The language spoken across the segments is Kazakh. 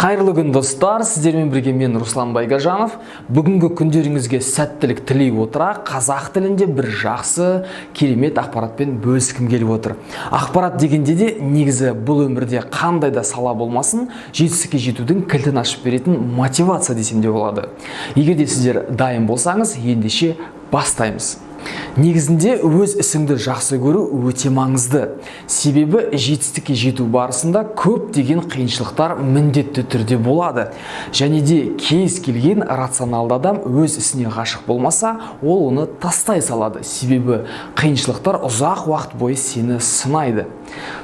Қайырлы күн достар, сіздермен бірге мен Руслан Байгажанов. Бүгінгі күндеріңізге сәттілік тілей отыра, қазақ тілінде бір жақсы, керемет ақпаратпен бөліскім келіп отыр. Ақпарат дегенде де негізі бұл өмірде қандай да сала болмасын, жетістікке жетудің кілтін ашып беретін мотивация десем де болады. Егер де сіздер дайын болсаңыз, ендеше бастаймыз. Негізінде өз ісіңді жақсы көру өте маңызды. Себебі жетістікке жету барысында көптеген қиыншылықтар міндетті түрде болады. Және де кез келген рационалды адам өз ісіне ғашық болмаса, ол оны тастай салады. Себебі қиыншылықтар ұзақ уақыт бойы сені сынайды.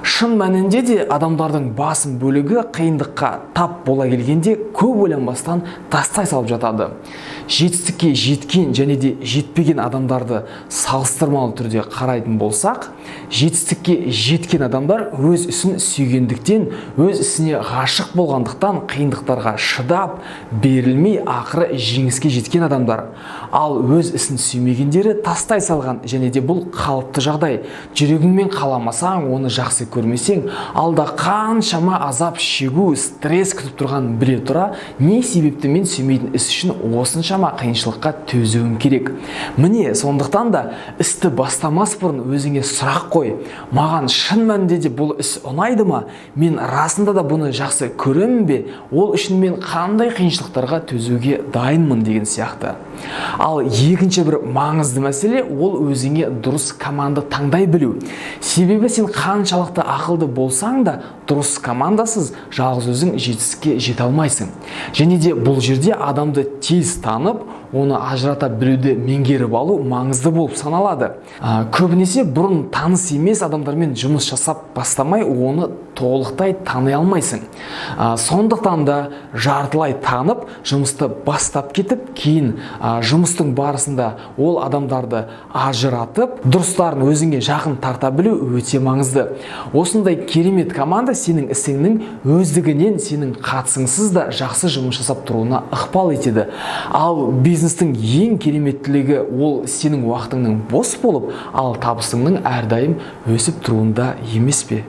Шын мәнінде де адамдардың басым бөлігі қиындыққа тап бола келгенде көп ойланбастан тастай салып жатады. Жетістікке жеткен және де жетпеген адамдарды салыстырмалы түрде қарайтын болсақ, жетістікке жеткен адамдар өз ісін сүйгендіктен, өз ісіне ғашық болғандықтан қиындықтарға шыдап, берілмей ақыры жеңіске жеткен адамдар. Ал өз ісін сүймегендері тастай салған, және де бұл қалыпты жағдай. Жүрегіңмен қаламасаң, оны жақсы көрмесең, алда қаншама азап шегу, стресс күтіп тұрған біле тұра, не себепті мен сүймейтін іс үшін осыншама қиыншылыққа төзуім керек. Міне, сондықтан да істі бастамас бұрын өзіңе сұрақ қой. Маған шын мәнінде де бұл іс ұнайды ма? Мен расында да бұны жақсы көремін бе? Ол үшін мен қандай қиыншылықтарға төзуге дайынмын деген сияқты. Ал екінші бір маңызды мәселе ол өзіңе дұрыс команда таңдай білу. Себебі сен қаншалықты ақылды болсаң да, дұрыс командасыз жалғыз өзің жетістікке жете алмайсың. Және де бұл жерде адамды тез танып, оны ажырата білуді меңгеріп алу маңызды болып саналады. Көбінесе бұрын таныс емес адамдармен жұмыс жасап бастамай, оны толықтай тани алмайсың. Сондықтан да жартылай танып, жұмысты бастап кетіп, кейін жұмыстың барысында ол адамдарды ажыратып, дұрыстарын өзіңе жақын тарта білу өте маңызды. Осындай керемет команда сенің ісіңнің өздігінен сенің қатысыңсыз да жақсы жұмыс жасап тұруына ықпал етеді. Ал бизнестің ең кереметтілігі ол сенің уақытыңның бос болып, ал табысыңның әрдайым өсіп тұруында емес пе?